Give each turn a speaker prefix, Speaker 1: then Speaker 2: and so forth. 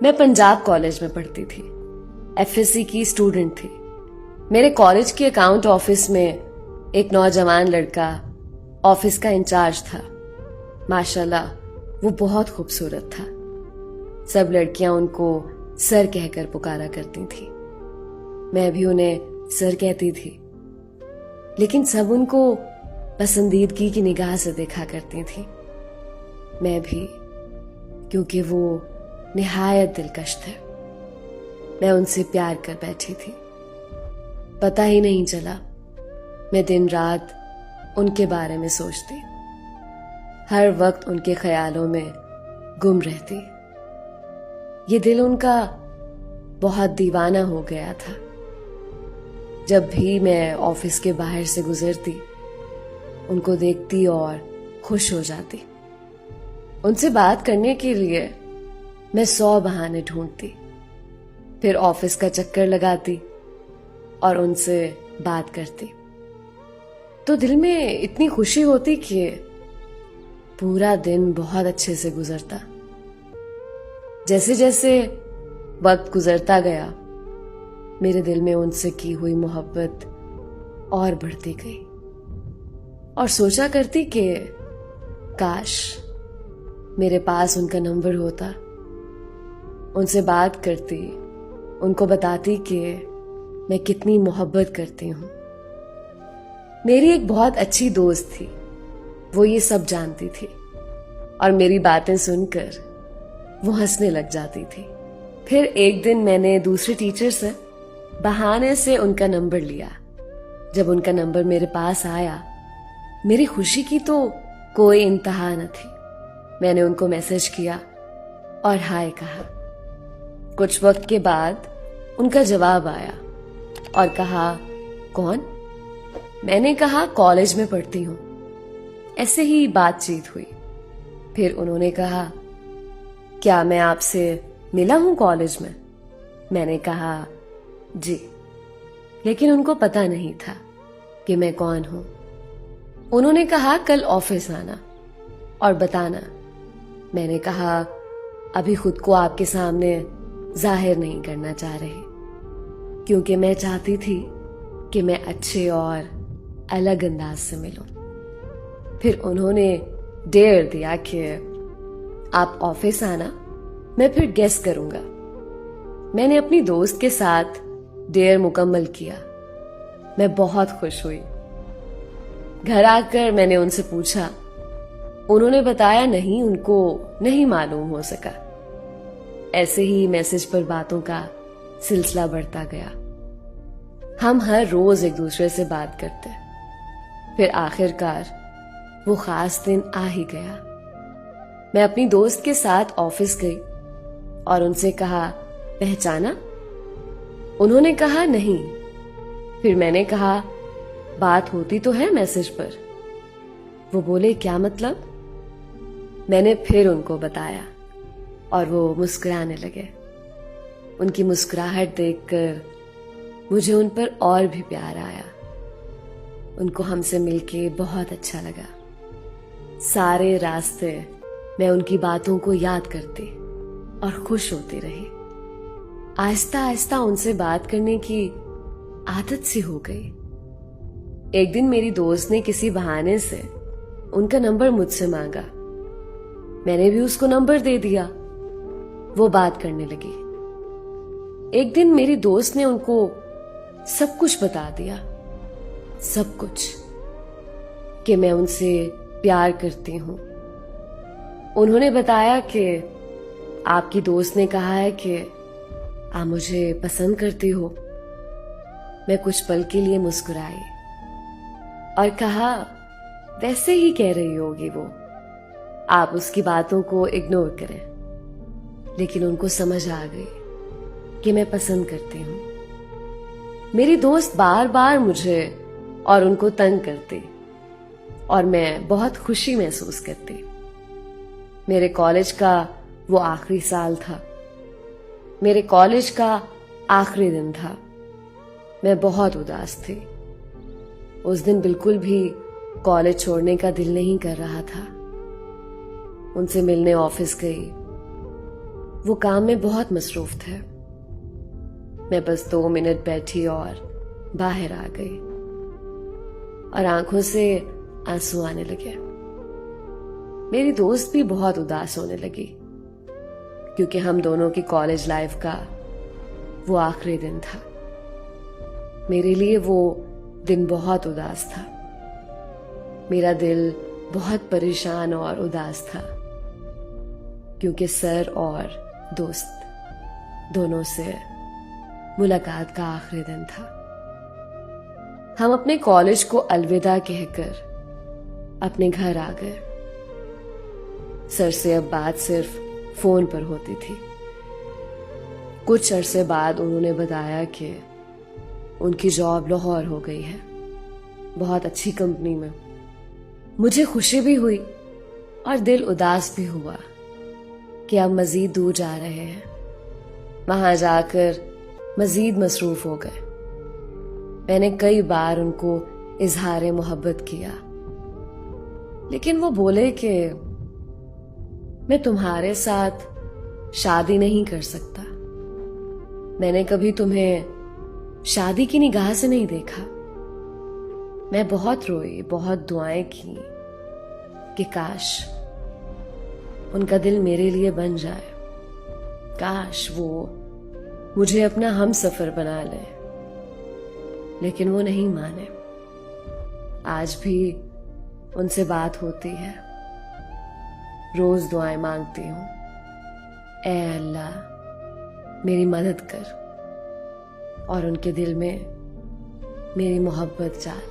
Speaker 1: मैं पंजाब कॉलेज में पढ़ती थी। एफएससी की स्टूडेंट थी। मेरे कॉलेज के अकाउंट ऑफिस में एक नौजवान लड़का ऑफिस का इंचार्ज था। माशाल्लाह वो बहुत खूबसूरत था। सब लड़कियां उनको सर कहकर पुकारा करती थी। मैं भी उन्हें सर कहती थी, लेकिन सब उनको पसंदीदगी की निगाह से देखा करती थी। मैं भी, क्योंकि वो निहायत दिलकश थे। मैं उनसे प्यार कर बैठी थी। पता ही नहीं चला, मैं दिन रात उनके बारे में सोचती, हर वक्त उनके ख्यालों में गुम रहती। ये दिल उनका बहुत दीवाना हो गया था। जब भी मैं ऑफिस के बाहर से गुजरती, उनको देखती और खुश हो जाती। उनसे बात करने के लिए मैं 100 बहाने ढूंढती, फिर ऑफिस का चक्कर लगाती और उनसे बात करती। तो दिल में इतनी खुशी होती कि पूरा दिन बहुत अच्छे से गुजरता। जैसे जैसे वक्त गुजरता गया, मेरे दिल में उनसे की हुई मोहब्बत और बढ़ती गई और सोचा करती कि काश मेरे पास उनका नंबर होता। उनसे बात करती, उनको बताती कि मैं कितनी मोहब्बत करती हूं। मेरी एक बहुत अच्छी दोस्त थी, वो ये सब जानती थी और मेरी बातें सुनकर वो हंसने लग जाती थी। फिर एक दिन मैंने दूसरे टीचर से बहाने से उनका नंबर लिया। जब उनका नंबर मेरे पास आया, मेरी खुशी की तो कोई इंतहा न थी। मैंने उनको मैसेज किया और हाय कहा। कुछ वक्त के बाद उनका जवाब आया और कहा, कौन? मैंने कहा, कॉलेज में पढ़ती हूं। ऐसे ही बातचीत हुई। फिर उन्होंने कहा, क्या मैं आपसे मिला हूं कॉलेज में? मैंने कहा, जी। लेकिन उनको पता नहीं था कि मैं कौन हूं। उन्होंने कहा, कल ऑफिस आना और बताना। मैंने कहा, अभी खुद को आपके सामने जाहिर नहीं करना चाह रही, क्योंकि मैं चाहती थी कि मैं अच्छे और अलग अंदाज से मिलूं। फिर उन्होंने डेयर दिया कि आप ऑफिस आना, मैं फिर गेस करूंगा। मैंने अपनी दोस्त के साथ डेयर मुकम्मल किया। मैं बहुत खुश हुई। घर आकर मैंने उनसे पूछा। उन्होंने बताया नहीं, उनको नहीं मालूम हो सका। ऐसे ही मैसेज पर बातों का सिलसिला बढ़ता गया। हम हर रोज एक दूसरे से बात करते। फिर आखिरकार वो खास दिन आ ही गया। मैं अपनी दोस्त के साथ ऑफिस गई और उनसे कहा, पहचाना? उन्होंने कहा, नहीं। फिर मैंने कहा, बात होती तो है मैसेज पर। वो बोले, क्या मतलब? मैंने फिर उनको बताया और वो मुस्कुराने लगे। उनकी मुस्कुराहट देखकर मुझे उन पर और भी प्यार आया। उनको हमसे मिलके बहुत अच्छा लगा। सारे रास्ते मैं उनकी बातों को याद करती और खुश होती रही। आहिस्ता आहिस्ता उनसे बात करने की आदत सी हो गई। एक दिन मेरी दोस्त ने किसी बहाने से उनका नंबर मुझसे मांगा। मैंने भी उसको नंबर दे दिया। वो बात करने लगी। एक दिन मेरी दोस्त ने उनको सब कुछ बता दिया, सब कुछ, कि मैं उनसे प्यार करती हूं। उन्होंने बताया कि आपकी दोस्त ने कहा है कि आप मुझे पसंद करती हो। मैं कुछ पल के लिए मुस्कुराई और कहा, वैसे ही कह रही होगी वो, आप उसकी बातों को इग्नोर करें। लेकिन उनको समझ आ गई कि मैं पसंद करती हूं। मेरी दोस्त बार बार मुझे और उनको तंग करती और मैं बहुत खुशी महसूस करती। मेरे कॉलेज का वो आखिरी साल था। मेरे कॉलेज का आखिरी दिन था। मैं बहुत उदास थी। उस दिन बिल्कुल भी कॉलेज छोड़ने का दिल नहीं कर रहा था। उनसे मिलने ऑफिस गई। वो काम में बहुत मसरूफ थे। मैं बस 2 मिनट बैठी और बाहर आ गई और आंखों से आंसू आने लगे। मेरी दोस्त भी बहुत उदास होने लगी क्योंकि हम दोनों की कॉलेज लाइफ का वो आखिरी दिन था। मेरे लिए वो दिन बहुत उदास था। मेरा दिल बहुत परेशान और उदास था क्योंकि सर और दोस्त दोनों से मुलाकात का आखिरी दिन था। हम अपने कॉलेज को अलविदा कहकर अपने घर आ गए। सर से अब बात सिर्फ फोन पर होती थी। कुछ अरसे बाद उन्होंने बताया कि उनकी जॉब लाहौर हो गई है, बहुत अच्छी कंपनी में। मुझे खुशी भी हुई और दिल उदास भी हुआ कि अब मजीद दूर जा रहे हैं। वहां जाकर मजीद मसरूफ हो गए। मैंने कई बार उनको इजहार मोहब्बत किया, लेकिन वो बोले कि मैं तुम्हारे साथ शादी नहीं कर सकता। मैंने कभी तुम्हें शादी की निगाह से नहीं देखा। मैं बहुत रोई, बहुत दुआएं की कि काश उनका दिल मेरे लिए बन जाए, काश वो मुझे अपना हम सफर बना ले, लेकिन वो नहीं माने। आज भी उनसे बात होती है, रोज दुआएं मांगती हूं, ऐ अल्लाह मेरी मदद कर और उनके दिल में मेरी मोहब्बत डाल।